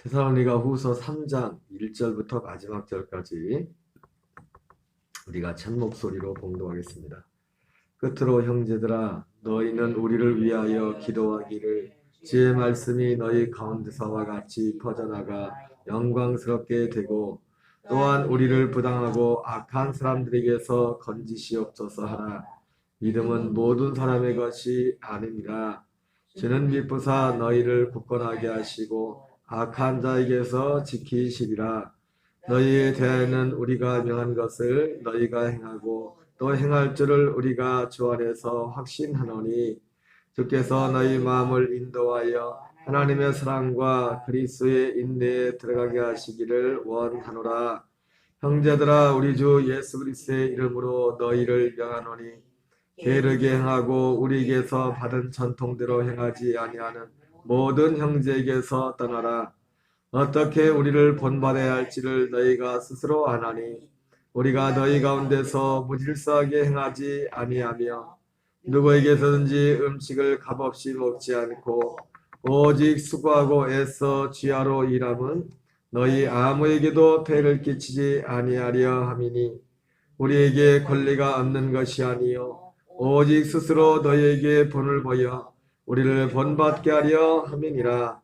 데살로니가 후서 3장 1절부터 마지막 절까지 우리가 찬 목소리로 봉독하겠습니다. 끝으로 형제들아 너희는 우리를 위하여 기도하기를 지혜 말씀이 너희 가운데서와 같이 퍼져나가 영광스럽게 되고 또한 우리를 부당하고 악한 사람들에게서 건지시옵소서 하라. 믿음은 모든 사람의 것이 아니니라. 주는 미쁘사 너희를 굳건하게 하시고 악한 자에게서 지키시리라. 너희에 대하여는 우리가 명한 것을 너희가 행하고 또 행할 줄을 우리가 주 안에서 확신하노니 주께서 너희 마음을 인도하여 하나님의 사랑과 그리스도의 인내에 들어가게 하시기를 원하노라. 형제들아 우리 주 예수 그리스도의 이름으로 너희를 명하노니 게으르게 행하고 우리에게서 받은 전통대로 행하지 아니하는 모든 형제에게서 떠나라. 어떻게 우리를 본받아야 할지를 너희가 스스로 아나니 우리가 너희 가운데서 무질서하게 행하지 아니하며 누구에게서든지 음식을 값없이 먹지 않고 오직 수고하고 애써 지하로 일함은 너희 아무에게도 폐를 끼치지 아니하려 함이니 우리에게 권리가 없는 것이 아니요 오직 스스로 너희에게 본을 보여 우리를 본받게 하려 함이니라.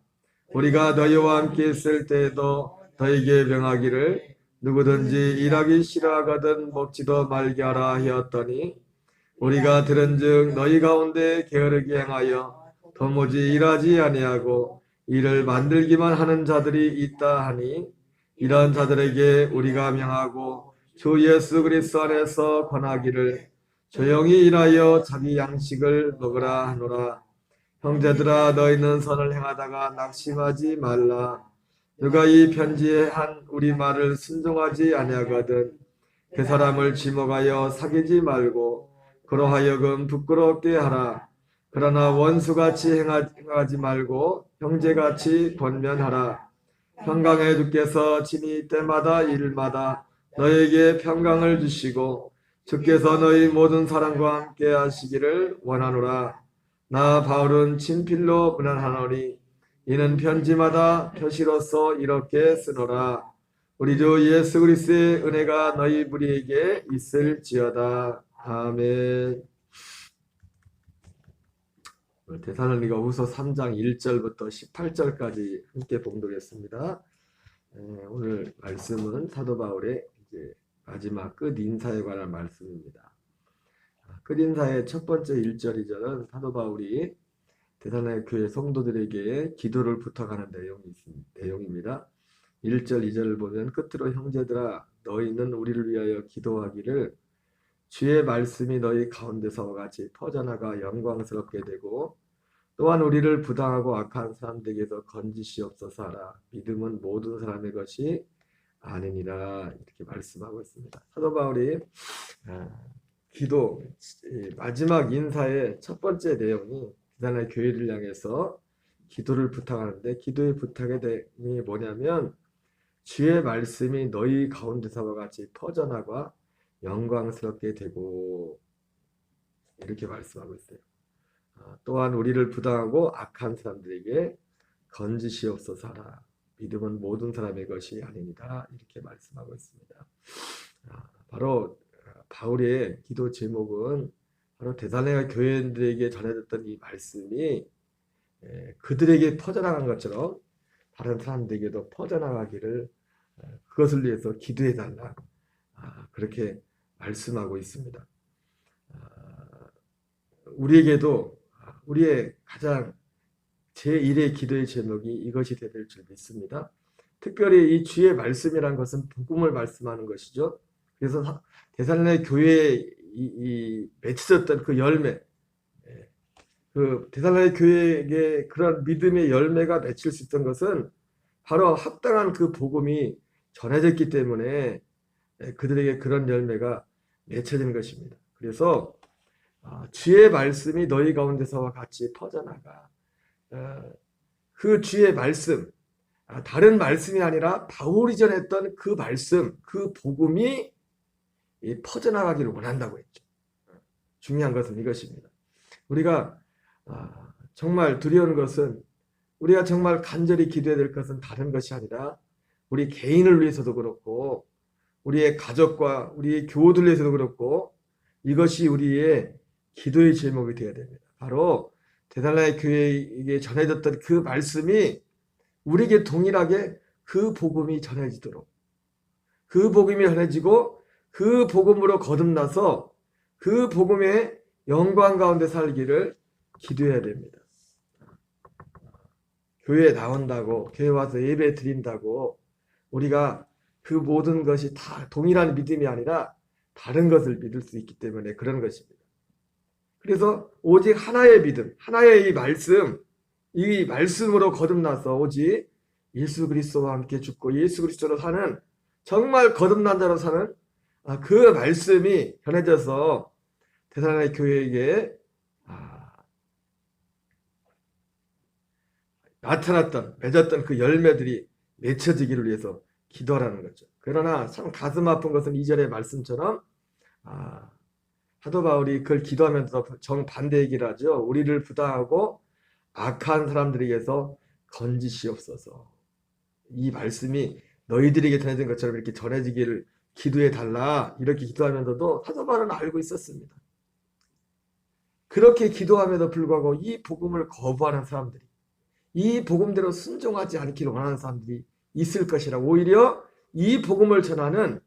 우리가 너희와 함께 있을 때에도 너희에게 명하기를 누구든지 일하기 싫어하거든 먹지도 말게 하라 하였더니 우리가 들은즉 너희 가운데 게으르게 행하여 도무지 일하지 아니하고 일을 만들기만 하는 자들이 있다 하니 이런 자들에게 우리가 명하고 주 예수 그리스도 안에서 권하기를 조용히 일하여 자기 양식을 먹으라 하노라. 형제들아 너희는 선을 행하다가 낙심하지 말라. 누가 이 편지에 한 우리 말을 순종하지 아니하거든 그 사람을 지목하여 사귀지 말고 그로 하여금 부끄럽게 하라. 그러나 원수같이 행하지 말고 형제같이 권면하라. 평강의 주께서 친히 때마다 일마다 너에게 평강을 주시고 주께서 너희 모든 사람과 함께 하시기를 원하노라. 나 바울은 친필로 문안하노니 이는 편지마다 표시로서 이렇게 쓰노라. 우리 주 예수 그리스도의 은혜가 너희 무리에게 있을지어다. 아멘. 데살로니가 후서 3장 1절부터 18절까지 함께 봉독했습니다. 오늘 말씀은 사도 바울의 이제 마지막 끝 인사에 관한 말씀입니다. 끝 인사의 첫 번째 1절, 2절은 사도 바울이 데살로니가 교회 성도들에게 기도를 부탁하는 내용입니다. 1절, 2절을 보면 끝으로 형제들아 너희는 우리를 위하여 기도하기를 주의 말씀이 너희 가운데서와 같이 퍼져나가 영광스럽게 되고 또한 우리를 부당하고 악한 사람들에게서 건지시옵소서 하라. 믿음은 모든 사람의 것이 아니니라. 이렇게 말씀하고 있습니다. 사도 바울이 기도 마지막 인사의 첫 번째 내용이 데살로니가 교회를 향해서 기도를 부탁하는데 기도의 부탁의 내용이 뭐냐면 주의 말씀이 너희 가운데서와 같이 퍼져나가 영광스럽게 되고 이렇게 말씀하고 있어요. 또한 우리를 부당하고 악한 사람들에게 건지시옵소서 하라. 믿음은 모든 사람의 것이 아닙니다. 이렇게 말씀하고 있습니다. 바로 바울의 기도 제목은 바로 데살로니가 교회인들에게 전해졌던 이 말씀이 그들에게 퍼져나간 것처럼 다른 사람들에게도 퍼져나가기를 그것을 위해서 기도해달라. 그렇게 말씀하고 있습니다. 우리에게도 우리의 가장 제1의 기도의 제목이 이것이 될 줄 믿습니다. 특별히 이 주의 말씀이란 것은 복음을 말씀하는 것이죠. 그래서 데살로니가 교회에 맺혀졌던 그 열매, 그 데살로니가 교회에게 그런 믿음의 열매가 맺힐 수 있던 것은 바로 합당한 그 복음이 전해졌기 때문에 그들에게 그런 열매가 맺혀진 것입니다. 그래서 주의 말씀이 너희 가운데서와 같이 퍼져나가. 그 주의 말씀, 다른 말씀이 아니라 바울이 전했던 그 말씀, 그 복음이 퍼져나가기를 원한다고 했죠. 중요한 것은 이것입니다. 우리가 정말 두려운 것은 우리가 정말 간절히 기도해야 될 것은 다른 것이 아니라 우리 개인을 위해서도 그렇고 우리의 가족과 우리의 교우들 위해서도 그렇고 이것이 우리의 기도의 제목이 되어야 됩니다. 바로 데살로니가 교회에게 전해졌던 그 말씀이 우리에게 동일하게 그 복음이 전해지도록, 그 복음이 전해지고 그 복음으로 거듭나서 그 복음의 영광 가운데 살기를 기도해야 됩니다. 교회에 나온다고, 교회 와서 예배 드린다고 우리가 그 모든 것이 다 동일한 믿음이 아니라 다른 것을 믿을 수 있기 때문에 그런 것입니다. 그래서 오직 하나의 믿음, 하나의 이 말씀으로 거듭나서 오직 예수 그리스도와 함께 죽고 예수 그리스도로 사는, 정말 거듭난 자로 사는 그 말씀이 전해져서 데살로니가 교회에게 나타났던, 맺었던 그 열매들이 맺혀지기를 위해서 기도하라는 거죠. 그러나 참 가슴 아픈 것은 2절의 말씀처럼 사도 바울이 그걸 기도하면서 정반대 얘기를 하죠. 우리를 부당하고 악한 사람들에게서 건지시옵소서. 이 말씀이 너희들에게 전해진 것처럼 이렇게 전해지기를 기도해 달라, 이렇게 기도하면서도 사도 바울은 알고 있었습니다. 그렇게 기도함에도 불구하고 이 복음을 거부하는 사람들이, 이 복음대로 순종하지 않기를 원하는 사람들이 있을 것이라, 오히려 이 복음을 전하는,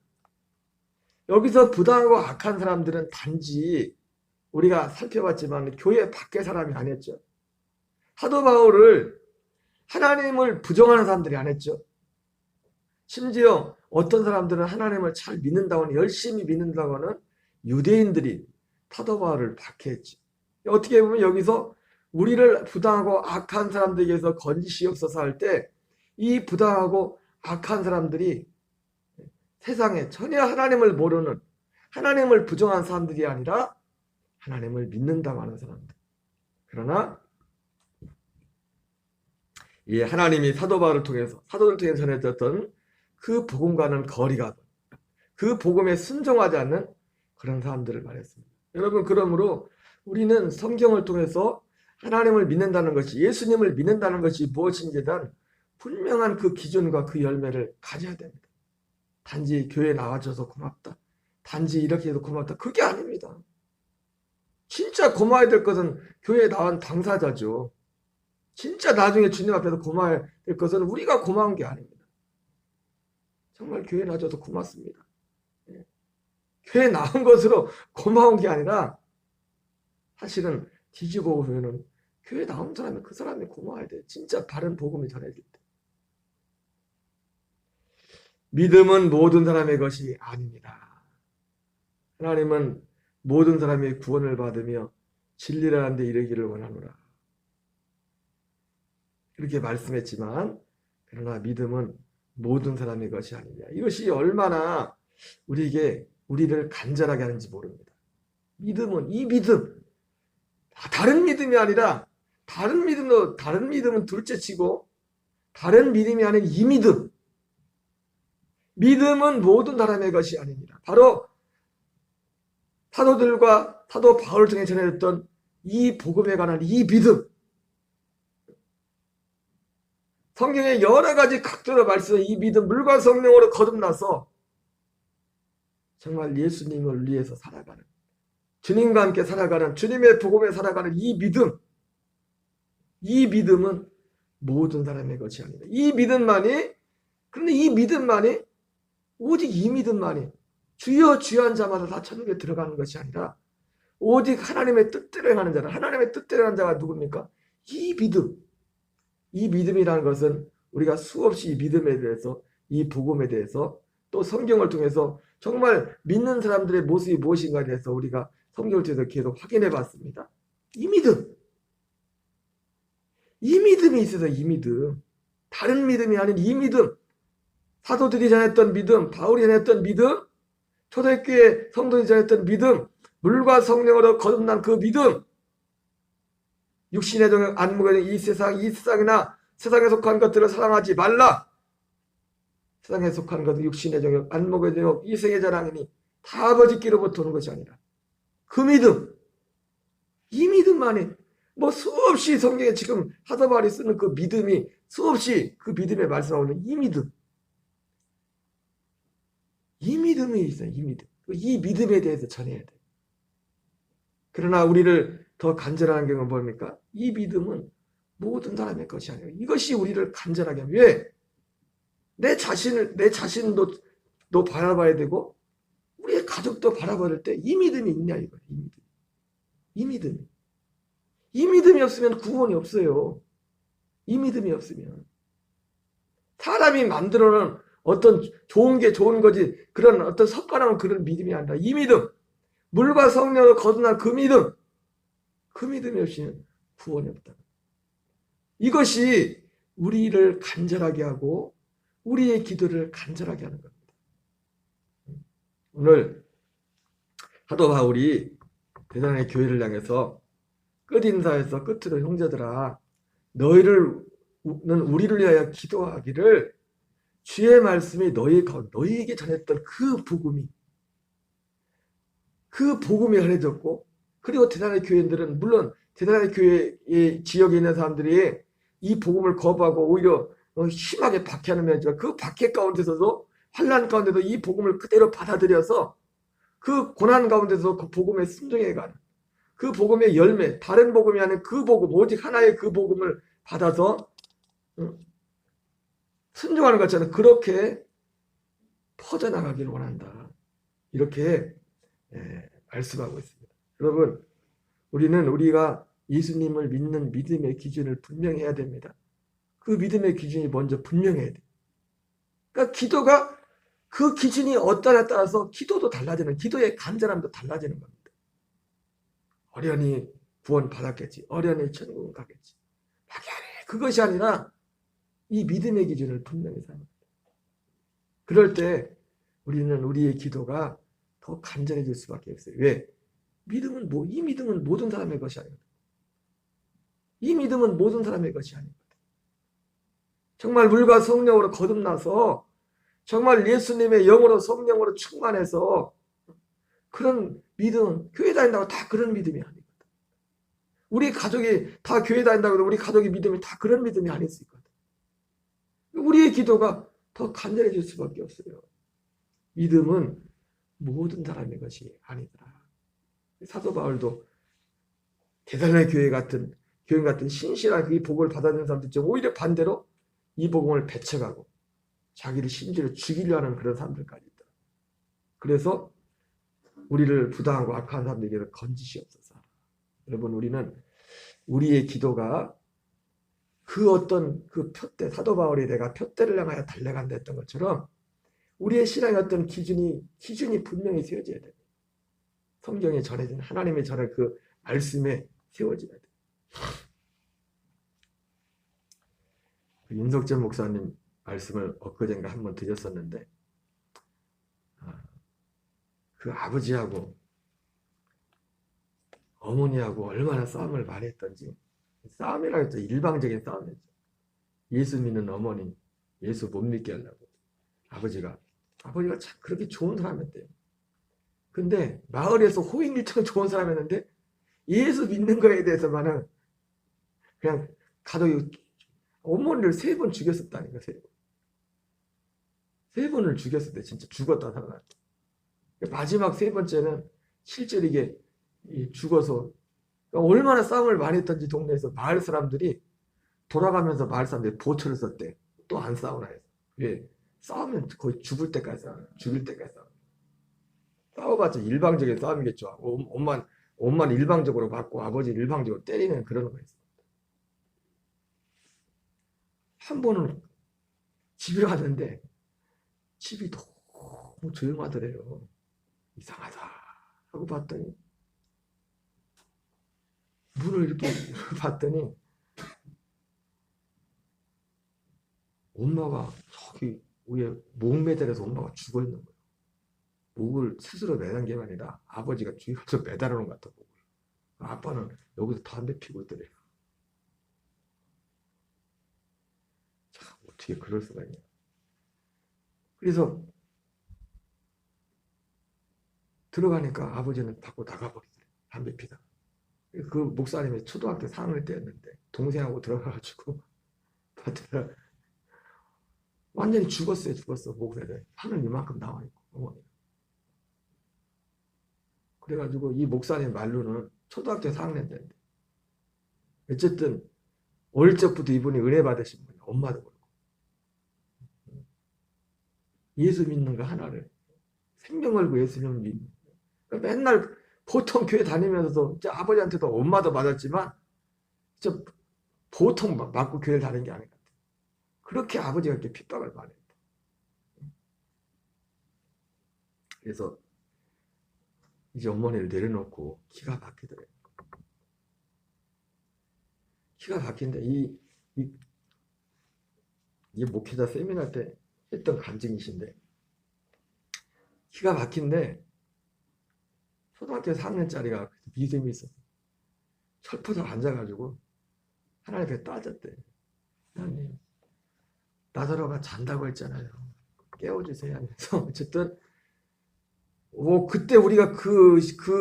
여기서 부당하고 악한 사람들은 단지 우리가 살펴봤지만 교회 밖의 사람이 아니었죠. 사도 바울을 하나님을 부정하는 사람들이 아니었죠. 심지어 어떤 사람들은 하나님을 잘 믿는다고는, 열심히 믿는다고는 유대인들이 사도 바울을 박해했죠. 어떻게 보면 여기서 우리를 부당하고 악한 사람들에게서 건지시옵소서 할 때 이 부당하고 악한 사람들이 세상에 전혀 하나님을 모르는, 하나님을 부정한 사람들이 아니라 하나님을 믿는다고 하는 사람들. 그러나 이 하나님이 사도 바울을 통해서, 사도를 통해 전해졌던 그 복음과는 거리가, 그 복음에 순종하지 않는 그런 사람들을 말했습니다. 여러분, 그러므로 우리는 성경을 통해서 하나님을 믿는다는 것이, 예수님을 믿는다는 것이 무엇인지에 대한 분명한 그 기준과 그 열매를 가져야 됩니다. 단지 교회에 나와줘서 고맙다, 단지 이렇게 해도 고맙다, 그게 아닙니다. 진짜 고마워야 될 것은 교회에 나온 당사자죠. 진짜 나중에 주님 앞에서 고마워야 될 것은 우리가 고마운 게 아닙니다. 정말 교회에 나와줘서 고맙습니다. 교회에 나온 것으로 고마운 게 아니라 사실은 뒤집어 보면은 교회에 나온 사람이, 그 사람이 고마워야 돼. 진짜 바른 복음이 전해질 때. 믿음은 모든 사람의 것이 아닙니다. 하나님은 모든 사람이 구원을 받으며 진리라는 데 이르기를 원하노라, 이렇게 말씀했지만, 그러나 믿음은 모든 사람의 것이 아니냐. 이것이 얼마나 우리를 간절하게 하는지 모릅니다. 믿음은, 이 믿음, 다른 믿음이 아니라, 다른 믿음은 둘째치고 다른 믿음이 아닌 이 믿음, 믿음은 모든 사람의 것이 아닙니다. 바로 사도들과 사도 바울을 통해 전해졌던 이 복음에 관한 이 믿음, 성경의 여러 가지 각도로 말씀한 이 믿음, 물과 성령으로 거듭나서 정말 예수님을 위해서 살아가는, 주님과 함께 살아가는, 주님의 복음에 살아가는 이 믿음, 이 믿음은 모든 사람의 것이 아니다. 이 믿음만이, 그런데 이 믿음만이, 오직 이 믿음만이 주여 주여 한 자마다 다 천국에 들어가는 것이 아니라 오직 하나님의 뜻대로 행하는 자라. 하나님의 뜻대로 하는 자가 누굽니까? 이 믿음. 이 믿음이라는 것은 우리가 수없이 이 믿음에 대해서, 이 복음에 대해서, 또 성경을 통해서 정말 믿는 사람들의 모습이 무엇인가에 대해서 우리가 성경을 통해서 계속 확인해 봤습니다. 이 믿음, 이 믿음이 있어서, 이 믿음, 다른 믿음이 아닌 이 믿음, 사도들이 전했던 믿음, 바울이 전했던 믿음, 초대교회 성도들이 전했던 믿음, 물과 성령으로 거듭난 그 믿음, 육신의 정욕, 안목의 정욕, 이 세상이나 세상에 속한 것들을 사랑하지 말라. 세상에 속한 것은 육신의 정욕, 안목의 정욕, 이생의 자랑이니 다 아버지께로부터 오는 것이 아니라 그 믿음, 이 믿음만이, 뭐 수없이 성경에 지금 사도 바울이 쓰는 그 믿음이 수없이 그 믿음에 말씀하고는 이 믿음. 이 믿음이 있어요. 이 믿음. 이 믿음에 대해서 전해야 돼. 그러나 우리를 더 간절한 경우는 뭡니까? 이 믿음은 모든 사람의 것이 아니에요. 이것이 우리를 간절하게 하면 왜? 내 자신도 바라봐야 되고 우리의 가족도 바라볼 때 이 믿음이 있냐 이거예요. 이 믿음. 이 믿음이 없으면 구원이 없어요. 이 믿음이 없으면 사람이 만들어놓은 어떤 좋은 게 좋은 거지 그런 어떤 섞어놓은 그런 믿음이 아니라 이 믿음, 물과 성령으로 거듭난 그 믿음이 없이는 구원이 없다. 이것이 우리를 간절하게 하고 우리의 기도를 간절하게 하는 겁니다. 오늘 사도 바울이 대단히 교회를 향해서 끝인사에서 끝으로 형제들아 너희는 우리를 위하여 기도하기를 주의 말씀이 너희에게 전했던 그 복음이 전해졌고 그리고 대단한 교회인들은 물론 대단한 교회의 지역에 있는 사람들이 이 복음을 거부하고 오히려 심하게 박해하는 면이지만 그 박해 가운데서도 환난 가운데도 이 복음을 그대로 받아들여서 그 고난 가운데서 그 복음에 순종해가는 그 복음의 열매, 다른 복음이 아닌 그 복음, 오직 하나의 그 복음을 받아서 순종하는 것처럼 그렇게 퍼져나가기를 원한다. 이렇게 말씀하고 있습니다. 여러분, 우리가 예수님을 믿는 믿음의 기준을 분명히 해야 됩니다. 그 믿음의 기준이 먼저 분명해야 돼요. 그러니까 기도가 그 기준이 어떠냐에 따라서 기도도 달라지는, 기도의 간절함도 달라지는 겁니다. 어련히 구원 받았겠지. 어련히 천국을 가겠지. 막연히 그것이 아니라 이 믿음의 기준을 분명히 삼습니다. 그럴 때 우리는 우리의 기도가 더 간절해질 수밖에 없어요. 왜? 이 믿음은 모든 사람의 것이 아니거든. 이 믿음은 모든 사람의 것이 아니거든. 정말 물과 성령으로 거듭나서 정말 예수님의 영으로 성령으로 충만해서 그런 믿음, 교회 다닌다고 다 그런 믿음이 아니거든. 우리 가족이 다 교회 다닌다고 해도 우리 가족의 믿음이 다 그런 믿음이 아닐 수 있거든. 우리의 기도가 더 간절해질 수밖에 없어요. 믿음은 모든 사람의 것이 아니더라. 사도 바울도 대단한 교회 같은 신실한 이 복을 받아들이는 사람들 중 오히려 반대로 이 복음을 배척하고 자기를 심지어 죽이려 하는 그런 사람들까지 있다. 그래서 우리를 부당하고 악한 사람들에게 건지시옵소서. 여러분, 우리는 우리의 기도가 그 어떤 그 표대, 사도 바울이 내가 표대를 향하여 달려간다 했던 것처럼 우리의 신앙의 어떤 기준이 분명히 세워져야 됩니다. 성경에 전해진 하나님의 전할 그 말씀에 세워져야 돼요. 윤석재 목사님 말씀을 엊그젠가 한번 드렸었는데 그 아버지하고 어머니하고 얼마나 싸움을 많이 했던지 싸움이라고 했죠. 일방적인 싸움이었죠. 예수 믿는 어머니 예수 못 믿게 하려고 아버지가 참 그렇게 좋은 사람이었대요. 근데 마을에서 호행일처럼 좋은 사람이었는데 예수 믿는 거에 대해서만은 그냥 가족이 어머니를 3번 죽였었다니까. 3번을 죽였을 때 진짜 죽었다 살아났대. 마지막 3번째는 실제로 이게 죽어서 얼마나 싸움을 많이 했던지 동네에서 마을 사람들이 돌아가면서 마을 사람들이 보초를 썼대. 또 안 싸우나 해서. 왜? 싸우면 거의 죽을 때까지 싸워. 죽일 때까지 싸워. 싸워봤자 일방적인 싸움이겠죠. 엄만 일방적으로 받고 아버지 일방적으로 때리는 그런 거였어. 한 번은 집에 갔는데 집이 너무 조용하더래요. 이상하다 하고 봤더니 문을 이렇게 봤더니 엄마가 저기 위에 목 매달려서 엄마가 죽어 있는 거예요. 목을 스스로 매단 게 아니라 아버지가 죽여서 매달아 놓은 것 같아. 목을. 아빠는 여기서 담배 피고 있더래요. 참 어떻게 그럴 수가 있냐. 그래서 들어가니까 아버지는 밖으로 나가버리더래요. 담배 피다가. 그 목사님이 초등학교 4학년 때였는데 동생하고 들어가가지고 받으라 완전히 죽었어요. 죽었어. 목사들 하늘 이만큼 나와 있고 어머니. 그래가지고 이 목사님 말로는 초등학교 4학년 때인데 어쨌든 어릴 적부터 이분이 은혜 받으신 분이 엄마도 그렇고 예수 믿는 거 하나를 생명 걸고 예수님을 믿는 그러니까 맨날 보통 교회 다니면서도 아버지한테도 엄마도 맞았지만 진짜 보통 맞고 교회를 다니는 게 아닌 것 같아요. 그렇게 아버지가 이렇게 핍박을 많이 했다. 그래서 이제 어머니를 내려놓고 기가 막히더래요. 기가 막힌데 이 목회자 세미나 때 했던 간증이신데 기가 막힌데 초등학교 4학년짜리가 믿음이 있었어. 철포석 앉아가지고 하나님 앞에 따졌대. 하나님 나더러가 잔다고 했잖아요. 깨워주세요 하면서 어쨌든 그때 우리가 그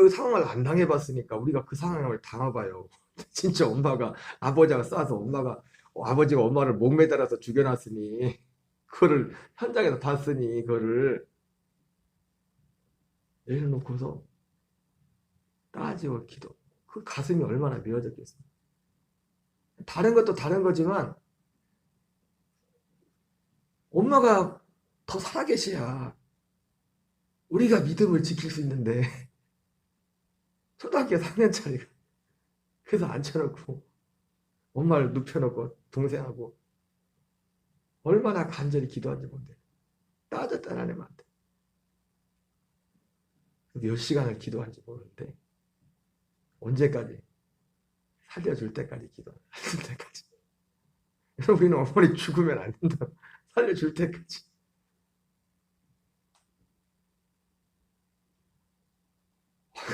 상황을 안 당해봤으니까 우리가 그 상황을 당해봐요. 진짜 엄마가 아버지가 쏴서 아버지가 엄마를 목매달아서 죽여놨으니 그거를 현장에서 봤으니 그거를 내려놓고서 따지고 기도. 그 가슴이 얼마나 메어졌겠어요. 다른 것도 다른 거지만 엄마가 더 살아계셔야 우리가 믿음을 지킬 수 있는데 초등학교 3년짜리가 그래서 앉혀놓고 엄마를 눕혀놓고 동생하고 얼마나 간절히 기도한지 본데 따졌다 하나님한테 몇 시간을 기도한지 모르는데 언제까지 살려줄 때까지 기도할 때까지 우리는 어머니 죽으면 안 된다 살려줄 때까지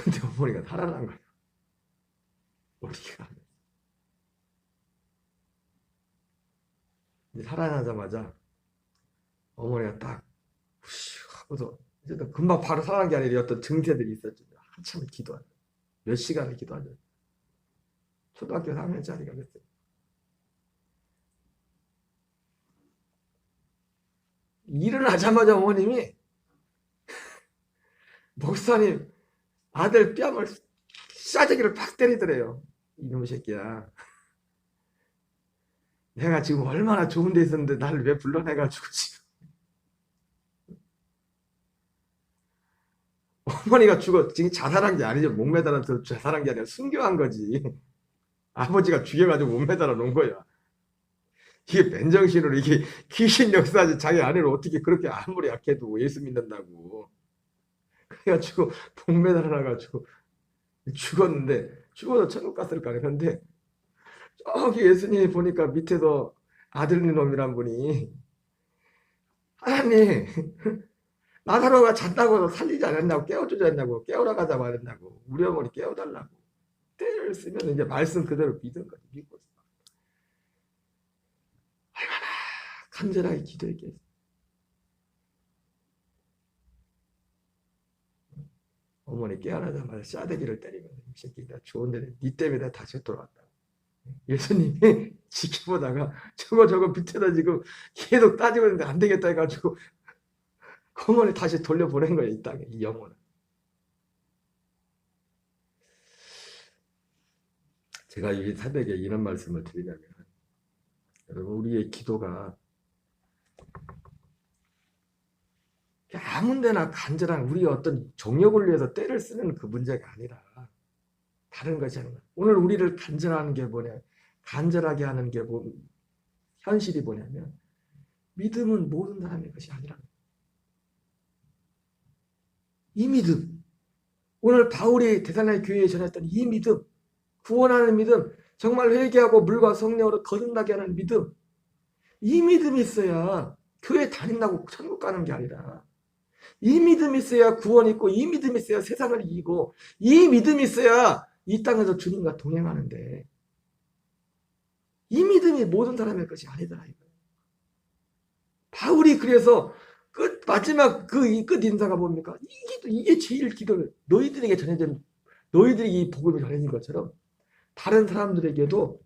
근데 어머니가 살아난 거예요. 우리가 살아나자마자 어머니가 딱 후슈 하고서 어쨌든 금방 바로 살아난 게 아니라 어떤 증세들이 있었죠. 한참을 기도하죠. 몇 시간을 기도하죠. 초등학교 3년짜리가 그랬어요. 일어나자마자 어머님이 목사님 아들 뺨을 싸대기를 팍 때리더래요. 이놈의 새끼야. 내가 지금 얼마나 좋은 데 있었는데 나를 왜 불러내가지고 지금. 어머니가 지금 자살한 게 아니죠. 목매달아서 자살한 게 아니라 순교한 거지. 아버지가 죽여가지고 목매달아 놓은 거야. 이게 맨정신으로 이게 귀신 역사지 자기 아내를 어떻게 그렇게 아무리 약해도 예수 믿는다고. 그래가지고 목매달아가지고 죽었는데 죽어서 천국 갔을 거 아니에요. 근데 저기 예수님이 보니까 밑에서 아들님이란 분이 하나님 나사로가 잔다고 살리지 않았냐고 깨워주지 않냐고 깨우라 가자 말했냐고 우리 어머니 깨워달라고 때를 쓰면 이제 말씀 그대로 믿은 거지. 믿고 얼마나 간절하게 기도했겠어. 어머니 깨어나자마자 싸대기를 때리면서 이 새끼 나 좋은데 니 때문에 다시 돌아왔다. 예수님이 지켜보다가 저거 밑에다 지금 계속 따지고 있는데 안 되겠다 해가지고 어머니 다시 돌려보낸 거예요. 이 땅에 이 영혼을. 제가 이 새벽에 이런 말씀을 드리냐면 여러분 우리의 기도가 아무 데나 간절한 우리의 어떤 정욕을 위해서 때를 쓰는 그 문제가 아니라 다른 것이 아니라 오늘 우리를 간절하는 게 뭐냐 간절하게 하는 게 현실이 뭐냐면 믿음은 모든 사람의 것이 아니라 이 믿음 오늘 바울이 데살로니가 교회에 전했던 이 믿음 구원하는 믿음 정말 회개하고 물과 성령으로 거듭나게 하는 믿음 이 믿음이 있어야 교회 다닌다고 천국 가는 게 아니라 이 믿음이 있어야 구원이 있고 이 믿음이 있어야 세상을 이기고 이 믿음이 있어야 이 땅에서 주님과 동행하는데 이 믿음이 모든 사람의 것이 아니더라 이거예요. 바울이 그래서 마지막 끝 인사가 뭡니까? 이게 제일 기도를 너희들에게 전해진 너희들이 이 복음을 전해진 것처럼 다른 사람들에게도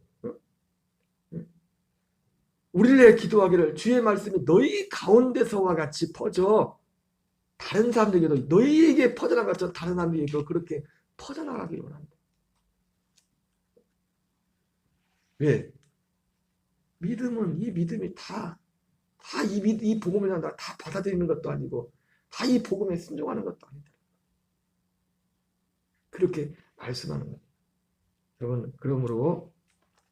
우리를 기도하기를 주의 말씀이 너희 가운데서와 같이 퍼져 다른 사람들에게도 너희에게 퍼져나간 것처럼 다른 사람들에게도 그렇게 퍼져나가기를 원한다. 왜? 믿음은 이 믿음이 이 복음을 다 받아들이는 것도 아니고 다 이 복음에 순종하는 것도 아니다. 그렇게 말씀하는 거예요. 여러분, 그러므로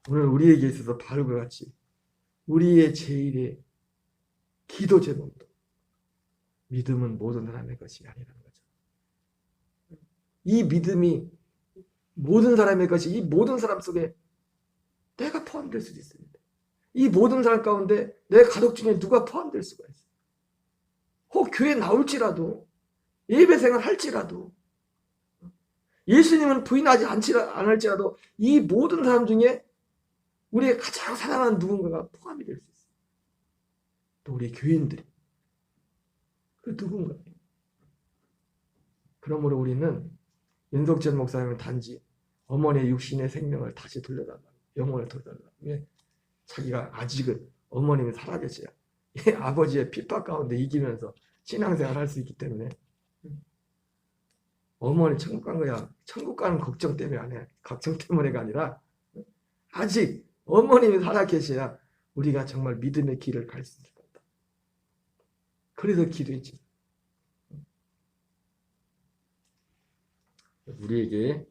오늘 우리에게 있어서 바울과 같이 우리의 제1의 기도 제목도 믿음은 모든 사람의 것이 아니라는 거죠. 이 믿음이 모든 사람의 것이 이 모든 사람 속에 내가 포함될 수도 있습니다. 이 모든 사람 가운데 내 가족 중에 누가 포함될 수가 있어요. 혹 교회 나올지라도 예배 생활 할지라도 예수님은 부인하지 않을지라도 이 모든 사람 중에 우리의 가장 사랑하는 누군가가 포함이 될 수 있어요. 또 우리 교인들이 그 누군가예요. 그러므로 우리는 윤석천 목사님은 단지 어머니의 육신의 생명을 다시 돌려달라, 영혼을 돌려달라. 왜? 자기가 아직은 어머님이 살아계셔야 아버지의 핍박 가운데 이기면서 신앙생활 할 수 있기 때문에 어머니 천국 간 거야. 천국 가는 걱정 때문에 안 해. 걱정 때문에가 아니라 아직 어머님이 살아계셔야 우리가 정말 믿음의 길을 갈 수 있을 것다. 그래서 기도했지. 우리에게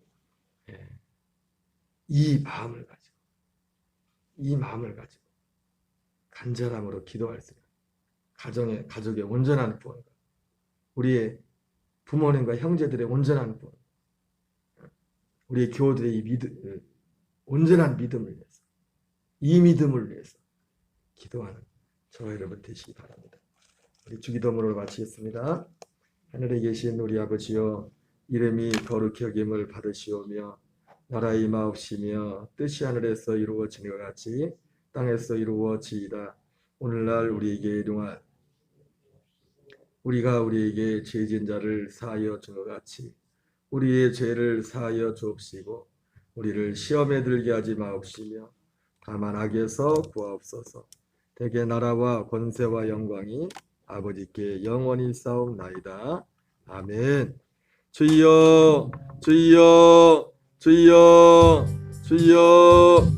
이 마음을 가지고 간절함으로 기도할 수 있는 가족의 온전한 구원과 우리의 부모님과 형제들의 온전한 구원, 우리의 교우들의 온전한 믿음을 위해서, 이 믿음을 위해서 기도하는 저와 여러분 되시기 바랍니다. 우리 주기도문으로 마치겠습니다. 하늘에 계신 우리 아버지여, 이름이 거룩히 여김을 받으시오며 나라 임하옵시며 뜻이 하늘에서 이루어지는 것 같이 땅에서 이루어지이다. 오늘날 우리에게 일용할 우리가 우리에게 죄진 자를 사하여 준 것 같이 우리의 죄를 사하여 주옵시고 우리를 시험에 들게 하지 마옵시며 다만 악에서 구하옵소서. 대개 나라와 권세와 영광이 아버지께 영원히 싸움나이다. 아멘. 주여 주여 주여 주여.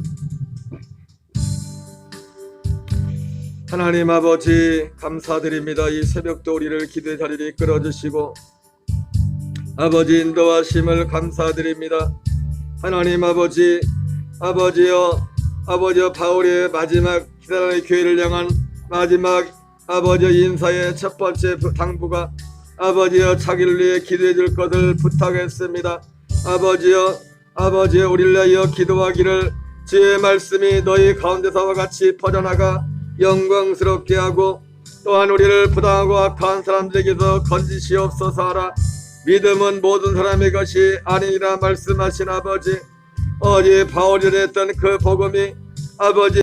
하나님 아버지 감사드립니다. 이 새벽도 우리를 기도의 자리를 이끌어주시고 아버지 인도하심을 감사드립니다. 하나님 아버지여 바울의 마지막 기다라는 교회를 향한 마지막 인사의 첫 번째 당부가 아버지여 자기를 위해 기도해 줄 것을 부탁했습니다. 아버지여 우리를 위하여 기도하기를 주의 말씀이 너희 가운데서와 같이 퍼져나가 영광스럽게 하고 또한 우리를 부당하고 악한 사람들에게서 건지시옵소서 하라. 믿음은 모든 사람의 것이 아니라 말씀하신 아버지, 어제 바울이 했던 그 복음이 아버지